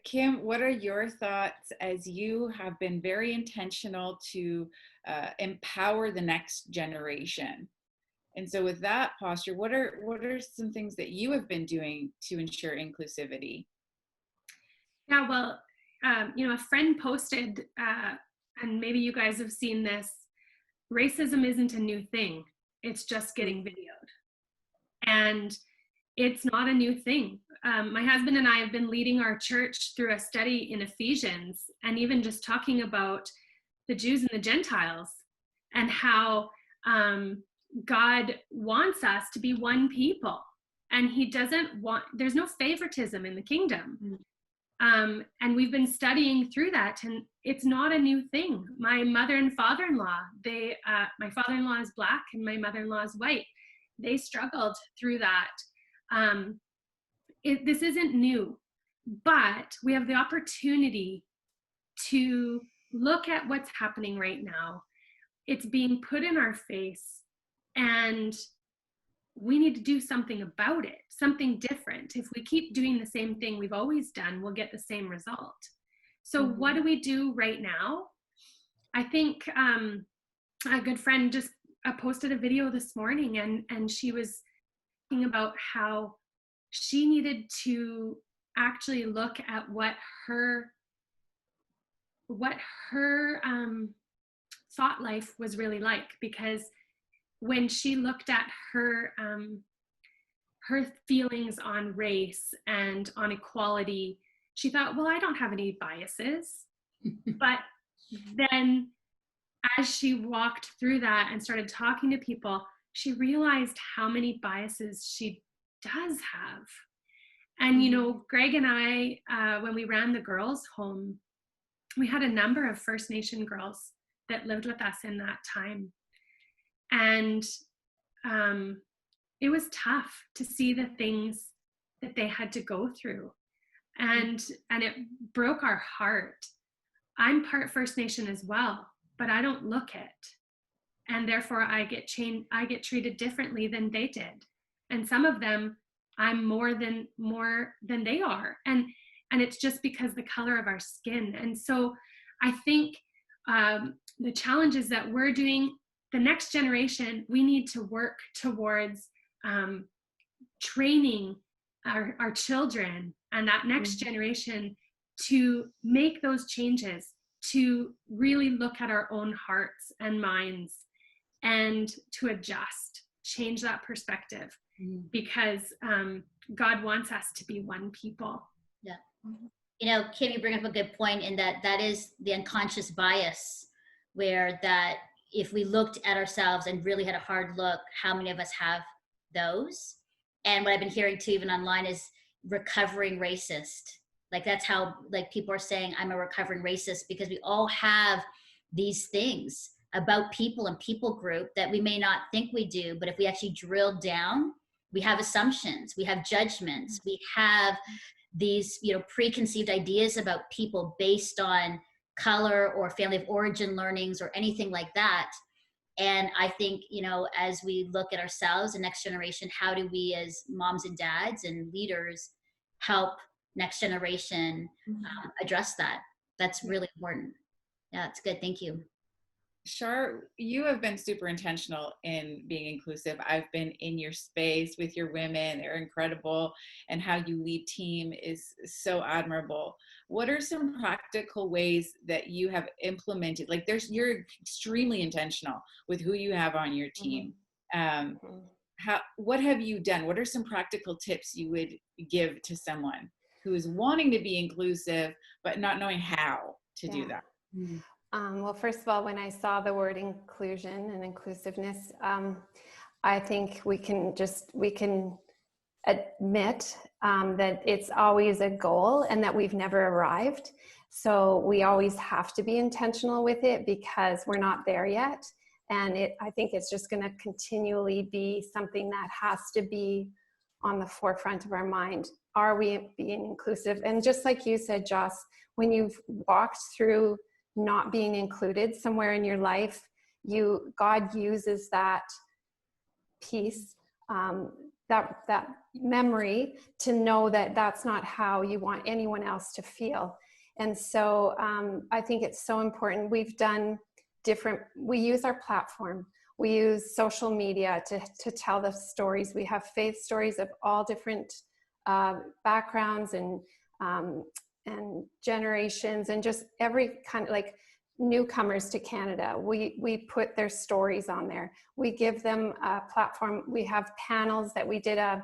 Kim, what are your thoughts as you have been very intentional to empower the next generation? And so with that posture, what are some things that you have been doing to ensure inclusivity? Yeah, well, a friend posted, and maybe you guys have seen this, racism isn't a new thing. It's just getting videoed. And it's not a new thing. My husband and I have been leading our church through a study in Ephesians, and even just talking about the Jews and the Gentiles, and how God wants us to be one people, and he doesn't want, there's no favoritism in the kingdom. And we've been studying through that, and it's not a new thing. My mother and father-in-law, my father-in-law is Black and my mother-in-law is white. They struggled through that. This isn't new, but we have the opportunity to look at what's happening right now. It's being put in our face, and we need to do something about it, something different. If we keep doing the same thing we've always done, we'll get the same result. So what do we do right now? I think a good friend just posted a video this morning, and she was talking about how she needed to actually look at what her thought life was really like, because when she looked at her feelings on race and on equality, she thought, well, I don't have any biases. But then as she walked through that and started talking to people, she realized how many biases she does have. And, Greg and I, when we ran the girls' home, we had a number of First Nation girls that lived with us in that time. And it was tough to see the things that they had to go through. And it broke our heart. I'm part First Nation as well, but I don't look it. And therefore I get treated differently than they did. And some of them, I'm more than they are. And it's just because the color of our skin. And so I think the challenges that we're doing, the next generation, we need to work towards training our children and that next generation to make those changes, to really look at our own hearts and minds and to adjust, change that perspective, because God wants us to be one people. Yeah. Kim, you bring up a good point in that is the unconscious bias, where that if we looked at ourselves and really had a hard look, how many of us have those? And what I've been hearing too, even online, is recovering racist. Like that's how people are saying, I'm a recovering racist, because we all have these things about people and people group that we may not think we do, but if we actually drill down, we have assumptions, we have judgments, we have these, preconceived ideas about people based on color or family of origin learnings or anything like that. And I think, as we look at ourselves and next generation, how do we as moms and dads and leaders help next generation address that? That's really important. Yeah, it's good. Thank you. Char, you have been super intentional in being inclusive. I've been in your space with your women. They're incredible. And how you lead team is so admirable. What are some practical ways that you have implemented? You're extremely intentional with who you have on your team. What have you done? What are some practical tips you would give to someone who is wanting to be inclusive, but not knowing how to do that? Well, first of all, when I saw the word inclusion and inclusiveness, I think we can admit that it's always a goal and that we've never arrived. So we always have to be intentional with it, because we're not there yet. And I think it's just going to continually be something that has to be on the forefront of our mind. Are we being inclusive? And just like you said, Joss, when you've walked through not being included somewhere in your life, God uses that piece, that memory, to know that that's not how you want anyone else to feel. And so I think it's so important. We've done we use our platform. We use social media to tell the stories. We have faith stories of all different backgrounds and generations, and just every kind of, like, newcomers to Canada. We put their stories on there. We give them a platform. We have panels that we did a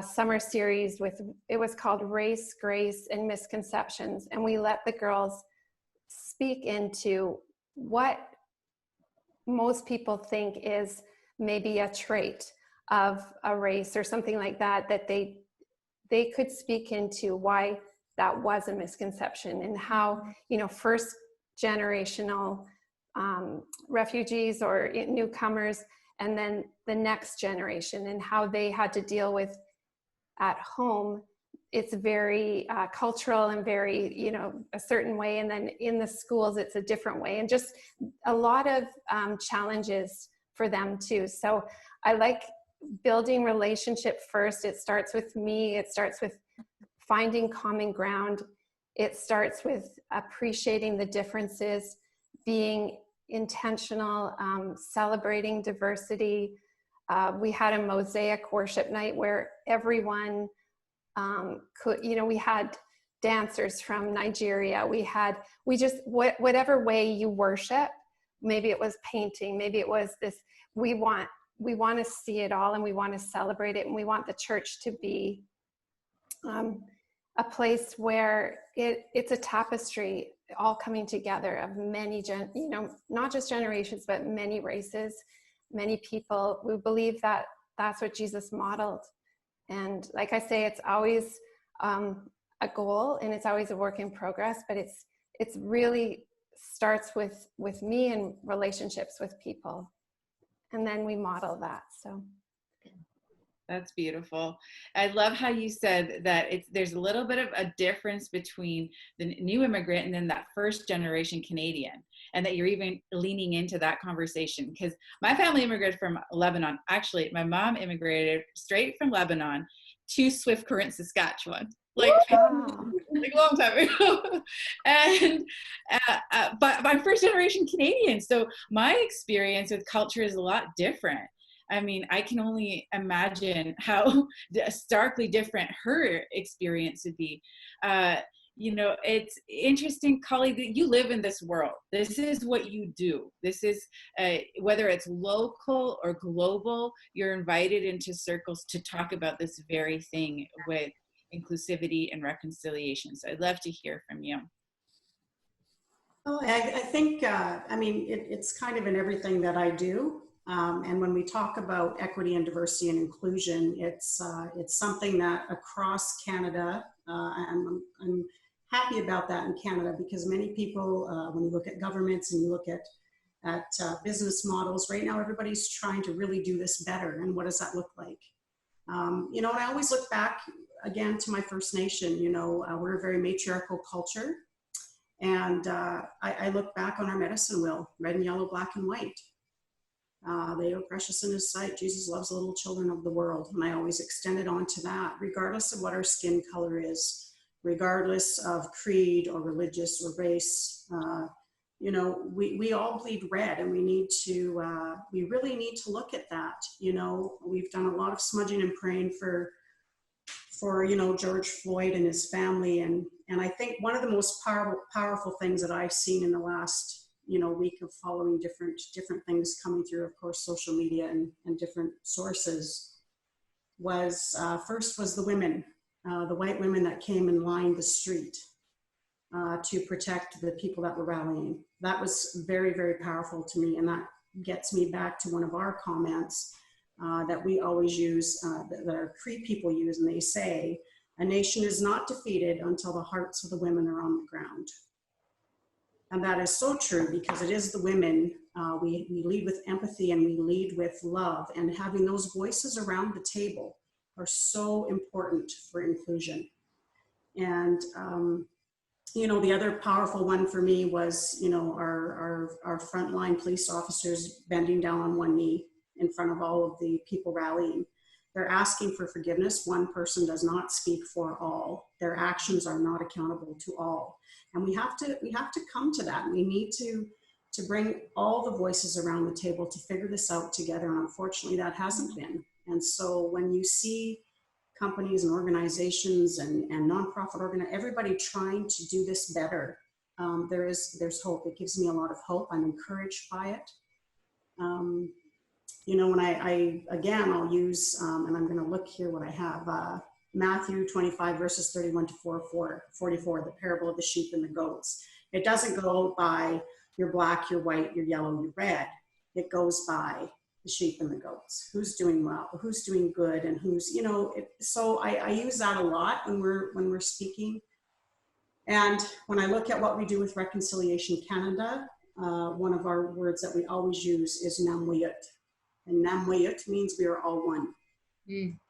summer series with. It was called Race, Grace, and Misconceptions. And we let the girls speak into what most people think is maybe a trait of a race or something like that, that they could speak into why that was a misconception, and how, first generational refugees or newcomers, and then the next generation, and how they had to deal with at home. It's very cultural and very, a certain way. And then in the schools, it's a different way, and just a lot of challenges for them too. So I like building relationship first. It starts with me. It starts with finding common ground. It starts with appreciating the differences, being intentional, celebrating diversity. We had a mosaic worship night where everyone could, we had dancers from Nigeria. Whatever way you worship, maybe it was painting, maybe it was this, we want to see it all, and we want to celebrate it. And we want the church to be a place where it's a tapestry, all coming together of many, not just generations, but many races, many people. We believe that that's what Jesus modeled. And like I say, it's always a goal, and it's always a work in progress, but it's really starts with me and relationships with people. And then we model that. So that's beautiful. I love how you said that there's a little bit of a difference between the new immigrant and then that first generation Canadian, and that you're even leaning into that conversation. Because my family immigrated from Lebanon. Actually, my mom immigrated straight from Lebanon to Swift Current, Saskatchewan, like a long time ago. And but I'm first generation Canadian, so my experience with culture is a lot different. I mean, I can only imagine how starkly different her experience would be. It's interesting, Kallie, that you live in this world. This is what you do. This is, whether it's local or global, you're invited into circles to talk about this very thing with inclusivity and reconciliation. So I'd love to hear from you. Oh, I think, it's kind of in everything that I do. And when we talk about equity and diversity and inclusion, it's something that across Canada, I'm happy about that in Canada, because many people, when you look at governments and you look at business models, right now everybody's trying to really do this better. And what does that look like? And I always look back again to my First Nation. We're a very matriarchal culture. And I look back on our medicine wheel, red and yellow, black and white. They are precious in His sight. Jesus loves the little children of the world. And I always extend it on to that, regardless of what our skin color is, regardless of creed or religious or race. We all bleed red, and we really need to look at that. We've done a lot of smudging and praying for George Floyd and his family. And I think one of the most powerful things that I've seen in the last week of following different things coming through, of course, social media and different sources, was first was the women, the white women that came and lined the street to protect the people that were rallying. That was very, very powerful to me. And that gets me back to one of our comments that we always use, that our Cree people use, and they say, a nation is not defeated until the hearts of the women are on the ground. And that is so true, because it is the women We lead with empathy and we lead with love, and having those voices around the table are so important for inclusion. And, the other powerful one for me was, our frontline police officers bending down on one knee in front of all of the people rallying. They're asking for forgiveness. One person does not speak for all. Their actions are not accountable to all. And we have to come to that. We need to bring all the voices around the table to figure this out together. And unfortunately, that hasn't been. And so when you see companies and organizations and nonprofit everybody trying to do this better, there's hope. It gives me a lot of hope. I'm encouraged by it. When I'll use, and I'm going to look here what I have, Matthew 25 verses 31 to 44, the parable of the sheep and the goats. It doesn't go by you're black, you're white, you're yellow, you're red. It goes by the sheep and the goats. Who's doing well, who's doing good, and who's, so I use that a lot when we're speaking. And when I look at what we do with Reconciliation Canada, one of our words that we always use is Namwayut. And Namwayut means we are all one.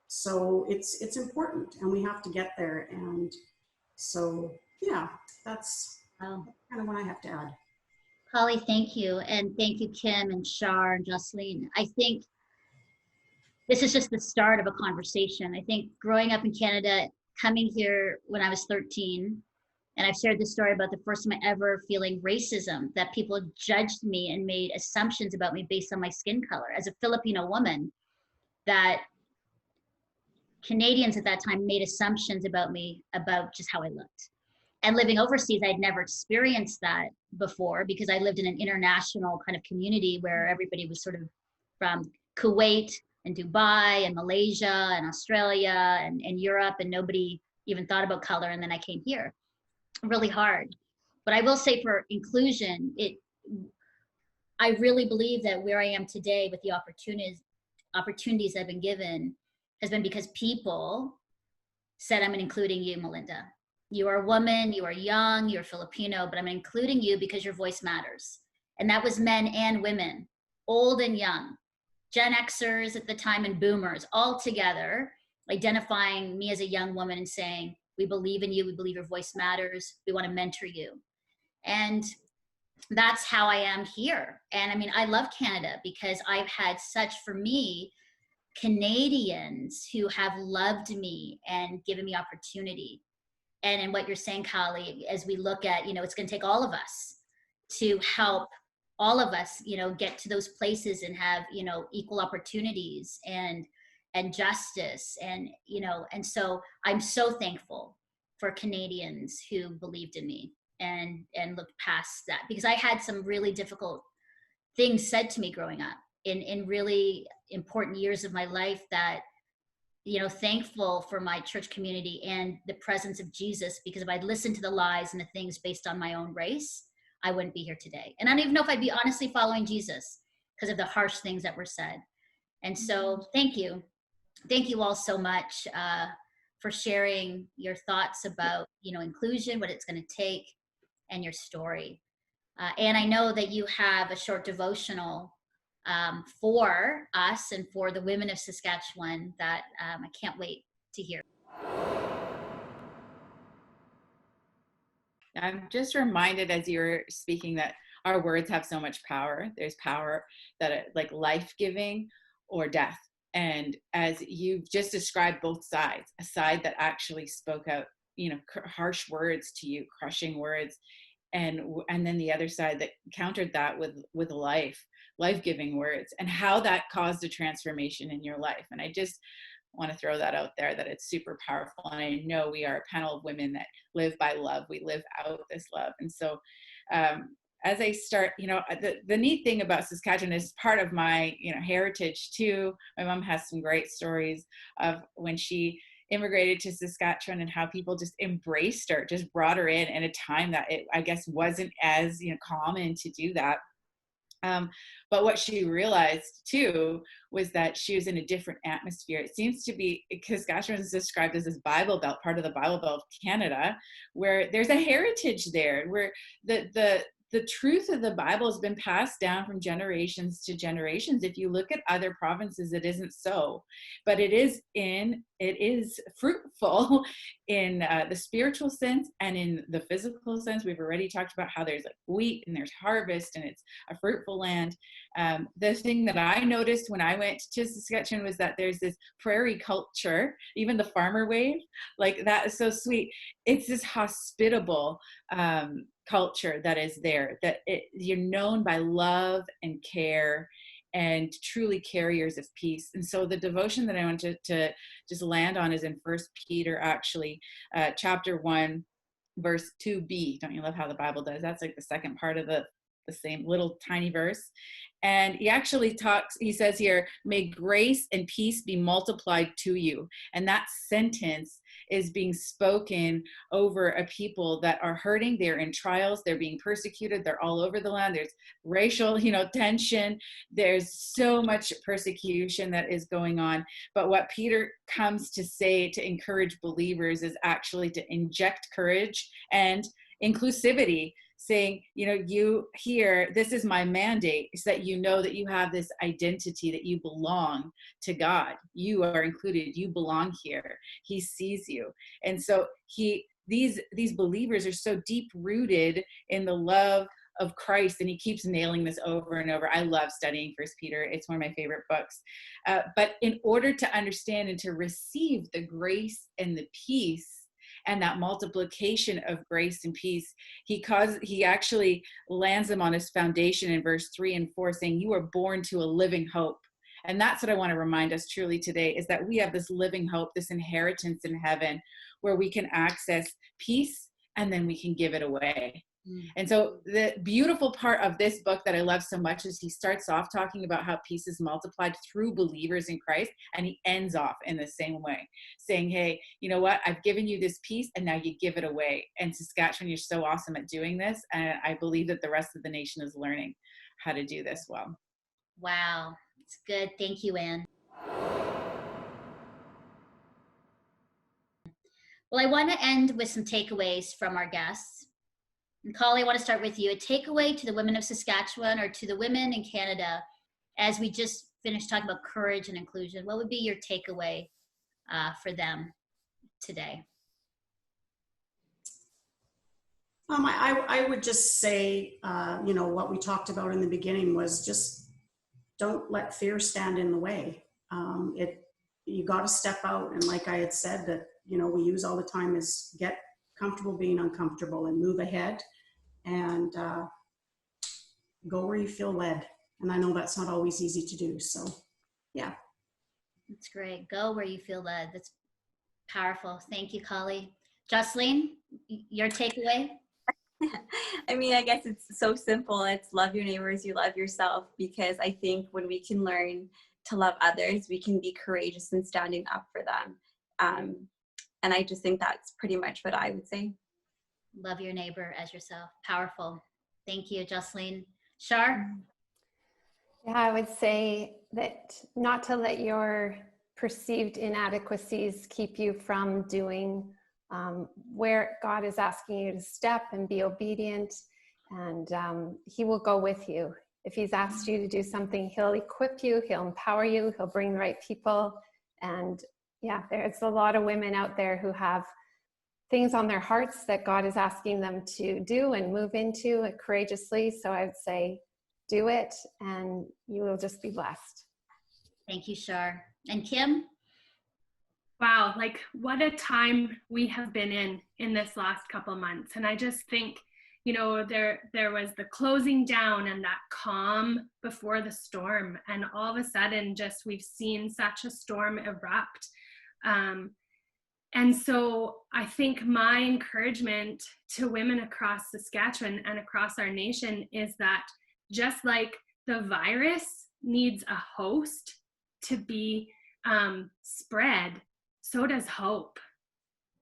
So it's important, and we have to get there. And so, yeah, that's kind of what I have to add. Kallie, thank you. And thank you, Kim and Char and Joselyn. I think this is just the start of a conversation. I think growing up in Canada, coming here when I was 13, and I've shared this story about the first time I ever feeling racism, that people judged me and made assumptions about me based on my skin color. As a Filipino woman, that Canadians at that time made assumptions about me, about just how I looked. And living overseas, I'd never experienced that before, because I lived in an international kind of community where everybody was sort of from Kuwait and Dubai and Malaysia and Australia and Europe, and nobody even thought about color. And then I came here. Really hard. But I will say, for inclusion, I really believe that where I am today with the opportunities I've been given has been because people said, I'm including you, Melinda. You are a woman, you are young, you're Filipino, but I'm including you because your voice matters. And that was men and women, old and young, Gen Xers at the time and boomers, all together, identifying me as a young woman and saying, we believe in you, we believe your voice matters, we want to mentor you. And that's how I am here. And I mean, I love Canada because I've had such, for me, Canadians who have loved me and given me opportunity. And in what you're saying, Kallie, as we look at, it's going to take all of us to help all of us, get to those places and have, equal opportunities and justice. And, and so I'm so thankful for Canadians who believed in me and looked past that, because I had some really difficult things said to me growing up in really important years of my life that, thankful for my church community and the presence of Jesus, because if I'd listened to the lies and the things based on my own race, I wouldn't be here today. And I don't even know if I'd be honestly following Jesus because of the harsh things that were said. And so thank you. Thank you all so much for sharing your thoughts about, inclusion, what it's going to take, and your story. And I know that you have a short devotional for us and for the women of Saskatchewan that I can't wait to hear. I'm just reminded as you're speaking that our words have so much power. There's power that like life-giving or death. And as you've just described both sides, a side that actually spoke out, harsh words to you, crushing words, and then the other side that countered that with life-giving words, and how that caused a transformation in your life. And I just want to throw that out there, that it's super powerful. And I know we are a panel of women that live by love. We live out this love. And so as I start, the neat thing about Saskatchewan is part of my, heritage too. My mom has some great stories of when she immigrated to Saskatchewan and how people just embraced her, just brought her in a time that it, I guess, wasn't as, common to do that. But what she realized too was that she was in a different atmosphere. It seems to be, Saskatchewan is described as this Bible Belt, part of the Bible Belt of Canada, where there's a heritage there, where the the truth of the Bible has been passed down from generations to generations. If you look at other provinces, it isn't so, but it is fruitful in the spiritual sense and in the physical sense. We've already talked about how there's like wheat and there's harvest and it's a fruitful land. The thing that I noticed when I went to Saskatchewan was that there's this prairie culture, even the farmer wave, like that is so sweet. It's this hospitable culture that is there, that you're known by love and care and truly carriers of peace. And so the devotion that I want to just land on is in 1 Peter, actually, chapter 1, verse 2b. Don't you love how the Bible does? That's like the second part of the same little tiny verse. And he actually he says here, may grace and peace be multiplied to you. And that sentence is being spoken over a people that are hurting. They're in trials. They're being persecuted. They're all over the land. There's racial, tension. There's so much persecution that is going on. But what Peter comes to say to encourage believers is actually to inject courage and inclusivity, saying, you here, this is my mandate, is that you know that you have this identity, that you belong to God. You are included. You belong here. He sees you. And so these believers are so deep rooted in the love of Christ, and he keeps nailing this over and over. I love studying 1 Peter. It's one of my favorite books. But in order to understand and to receive the grace and the peace and that multiplication of grace and peace, he actually lands them on his foundation in verse 3 and 4, saying, you are born to a living hope. And that's what I want to remind us truly today, is that we have this living hope, this inheritance in heaven, where we can access peace and then we can give it away. And so the beautiful part of this book that I love so much is he starts off talking about how peace is multiplied through believers in Christ, and he ends off in the same way, saying, hey, you know what? I've given you this peace and now you give it away. And Saskatchewan, you're so awesome at doing this. And I believe that the rest of the nation is learning how to do this well. Wow, it's good. Thank you, Anne. Well, I want to end with some takeaways from our guests. And Kallie, I want to start with you. A takeaway to the women of Saskatchewan, or to the women in Canada, as we just finished talking about courage and inclusion. What would be your takeaway for them today? I would just say, what we talked about in the beginning was just don't let fear stand in the way. You got to step out, and like I had said, that we use all the time, is get comfortable being uncomfortable and move ahead and go where you feel led. And I know that's not always easy to do. So, yeah. That's great. Go where you feel led. That's powerful. Thank you, Kallie. Joselyn, your takeaway? I mean, I guess it's so simple. It's love your neighbors, you love yourself, because I think when we can learn to love others, we can be courageous in standing up for them. And I just think that's pretty much what I would say. Love your neighbor as yourself. Powerful. Thank you, Joselyn. Char? Yeah, I would say that not to let your perceived inadequacies keep you from doing where God is asking you to step and be obedient, and he will go with you. If he's asked you to do something, he'll equip you, he'll empower you, he'll bring the right people. And yeah, there's a lot of women out there who have things on their hearts that God is asking them to do and move into courageously. So I would say, do it and you will just be blessed. Thank you, Char. And Kim? Wow, like what a time we have been in this last couple of months. And I just think, there was the closing down and that calm before the storm. And all of a sudden, just we've seen such a storm erupt. And so I think my encouragement to women across Saskatchewan and across our nation is that just like the virus needs a host to be spread, so does hope.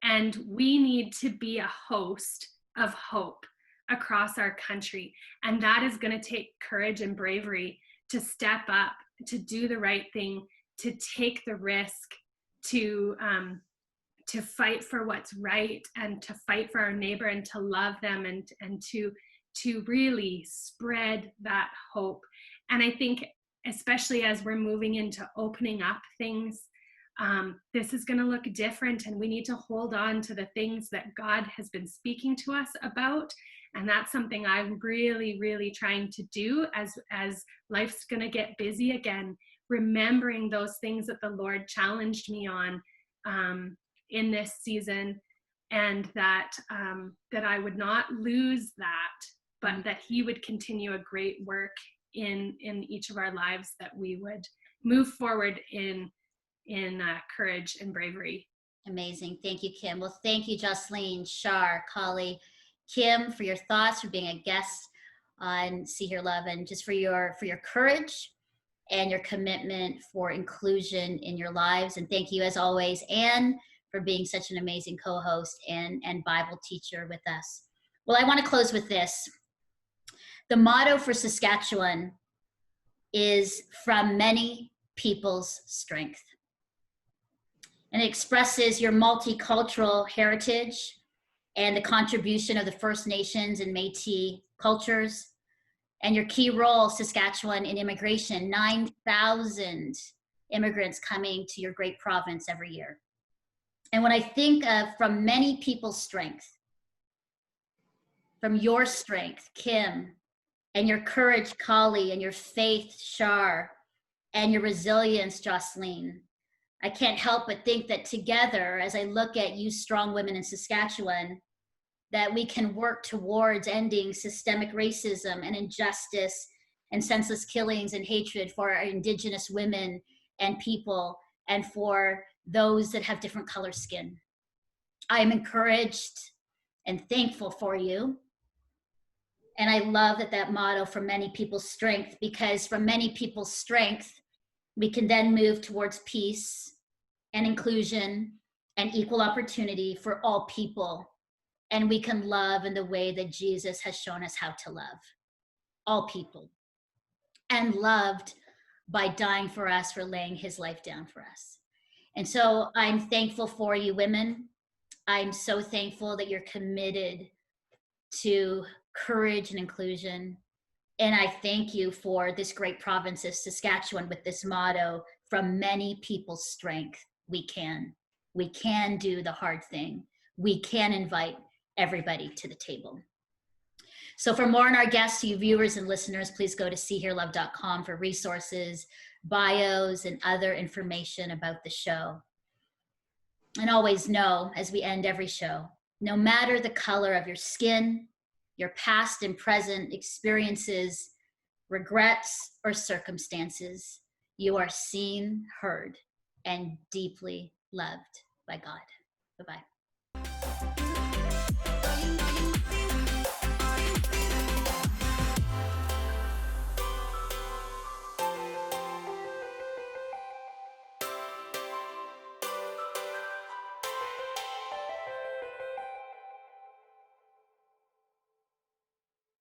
And we need to be a host of hope across our country. And that is going to take courage and bravery to step up, to do the right thing, to take the risk, to fight for what's right, and to fight for our neighbor, and to love them, and to to really spread that hope. And I think, especially as we're moving into opening up things, this is going to look different, and we need to hold on to the things that God has been speaking to us about. And that's something I'm really, really trying to do as life's going to get busy again, remembering those things that the Lord challenged me on in this season, and that I would not lose that, but that He would continue a great work in each of our lives, that we would move forward in courage and bravery. Amazing. Thank you, Kim. Well, thank you, Joselyn, Char, Kallie, Kim, for your thoughts, for being a guest on See Hear Love, and just for your courage and your commitment for inclusion in your lives. And thank you, as always, Anne, for being such an amazing co-host and Bible teacher with us. Well, I want to close with this. The motto for Saskatchewan is "From many people's strength." And it expresses your multicultural heritage and the contribution of the First Nations and Métis cultures, and your key role, Saskatchewan, in immigration. 9,000 immigrants coming to your great province every year. And when I think of from many people's strength, from your strength, Kim, and your courage, Kallie, and your faith, Char, and your resilience, Joselyn, I can't help but think that together, as I look at you strong women in Saskatchewan, that we can work towards ending systemic racism and injustice and senseless killings and hatred for our Indigenous women and people, and for those that have different color skin. I am encouraged and thankful for you. And I love that motto, "From many people's strength," because from many people's strength, we can then move towards peace and inclusion and equal opportunity for all people. And we can love in the way that Jesus has shown us how to love all people, and loved by dying for us, for laying His life down for us. And so I'm thankful for you women. I'm so thankful that you're committed to courage and inclusion. And I thank you for this great province of Saskatchewan with this motto, "From many people's strength, we can. We can do the hard thing. We can invite everybody to the table." So for more on our guests, you viewers and listeners, please go to seehearlove.com for resources, bios, and other information about the show. And always know, as we end every show, no matter the color of your skin, your past and present experiences, regrets, or circumstances, you are seen, heard, and deeply loved by God. Bye-bye.